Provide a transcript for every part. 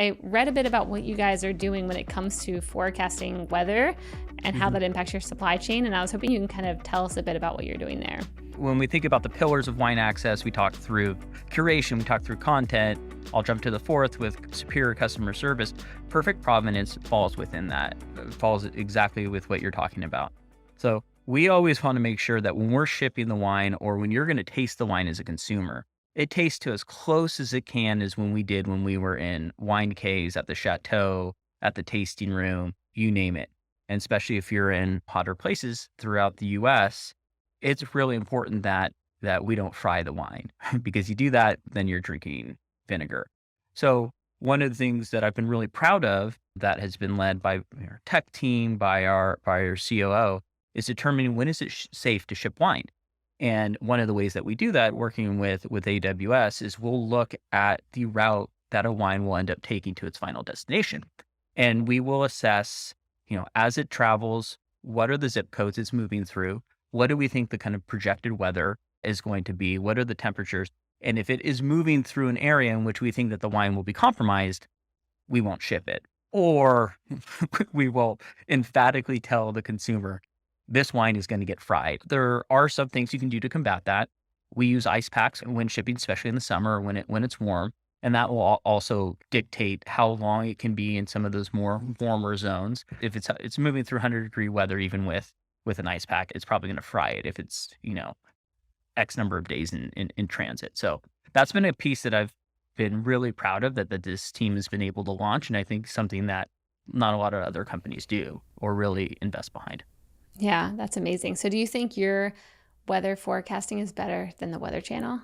I read a bit about what you guys are doing when it comes to forecasting weather and how that impacts your supply chain. And I was hoping you can kind of tell us a bit about what you're doing there. When we think about the pillars of wine access, we talked through curation, we talked through content. I'll jump to the fourth with superior customer service. Perfect provenance falls within that, falls exactly with what you're talking about. So we always want to make sure that when we're shipping the wine or when you're going to taste the wine as a consumer, it tastes to as close as it can as when we were in wine caves, at the chateau, at the tasting room, you name it. And especially if you're in hotter places throughout the US, it's really important that we don't fry the wine because you do that, then you're drinking vinegar. So one of the things that I've been really proud of that has been led by our tech team, by our COO, is determining when is it safe to ship wine. And one of the ways that we do that, working with AWS, is we'll look at the route that a wine will end up taking to its final destination. And we will assess, as it travels, what are the zip codes it's moving through? What do we think the kind of projected weather is going to be? What are the temperatures? And if it is moving through an area in which we think that the wine will be compromised, we won't ship it. Or we will emphatically tell the consumer, this wine is going to get fried. There are some things you can do to combat that. We use ice packs when shipping, especially in the summer when it's warm. And that will also dictate how long it can be in some of those more warmer zones. If it's moving through 100-degree weather, even with an ice pack, it's probably going to fry it if it's, X number of days in transit. So that's been a piece that I've been really proud of that this team has been able to launch. And I think something that not a lot of other companies do or really invest behind. Yeah, that's amazing. So do you think your weather forecasting is better than the Weather Channel?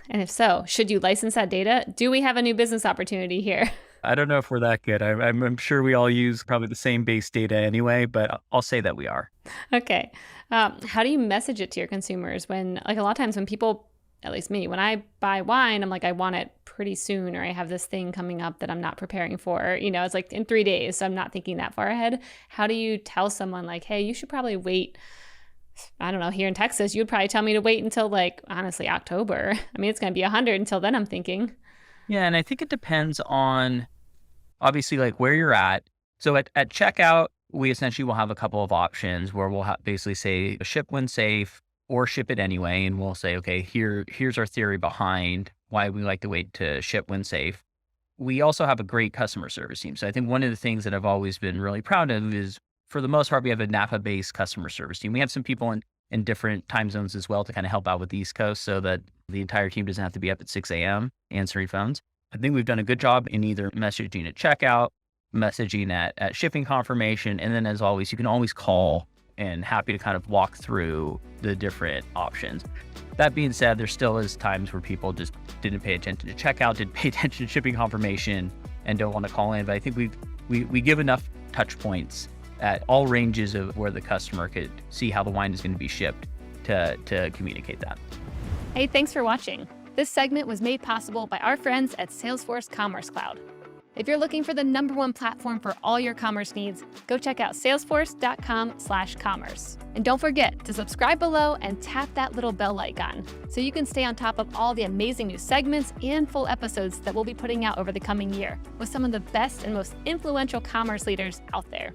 And if so, should you license that data? Do we have a new business opportunity here? I don't know if we're that good. I'm sure we all use probably the same base data anyway, but I'll say that we are. Okay. How do you message it to your consumers when, like, a lot of times when people, at least me, when I buy wine, I'm like, I want it pretty soon, or I have this thing coming up that I'm not preparing for, it's like in 3 days. So I'm not thinking that far ahead. How do you tell someone like, hey, you should probably wait? I don't know, here in Texas, you would probably tell me to wait until honestly, October. I mean, it's going to be 100 until then, I'm thinking. Yeah. And I think it depends on obviously where you're at. So at checkout, we essentially will have a couple of options where we'll basically say ship when safe or ship it anyway. And we'll say, okay, here's our theory behind why we like to wait to ship when safe. We also have a great customer service team. So I think one of the things that I've always been really proud of is, for the most part, we have a Napa-based customer service team. We have some people in different time zones as well to kind of help out with the East Coast so that the entire team doesn't have to be up at 6 a.m. answering phones. I think we've done a good job in either messaging at checkout, messaging at shipping confirmation, and then as always, you can always call, and happy to kind of walk through the different options. That being said, there still is times where people just didn't pay attention to checkout, didn't pay attention to shipping confirmation, and don't want to call in. But I think we give enough touch points at all ranges of where the customer could see how the wine is going to be shipped to communicate that. Hey, thanks for watching. This segment was made possible by our friends at Salesforce Commerce Cloud. If you're looking for the #1 platform for all your commerce needs, go check out salesforce.com/commerce. And don't forget to subscribe below and tap that little bell icon so you can stay on top of all the amazing new segments and full episodes that we'll be putting out over the coming year with some of the best and most influential commerce leaders out there.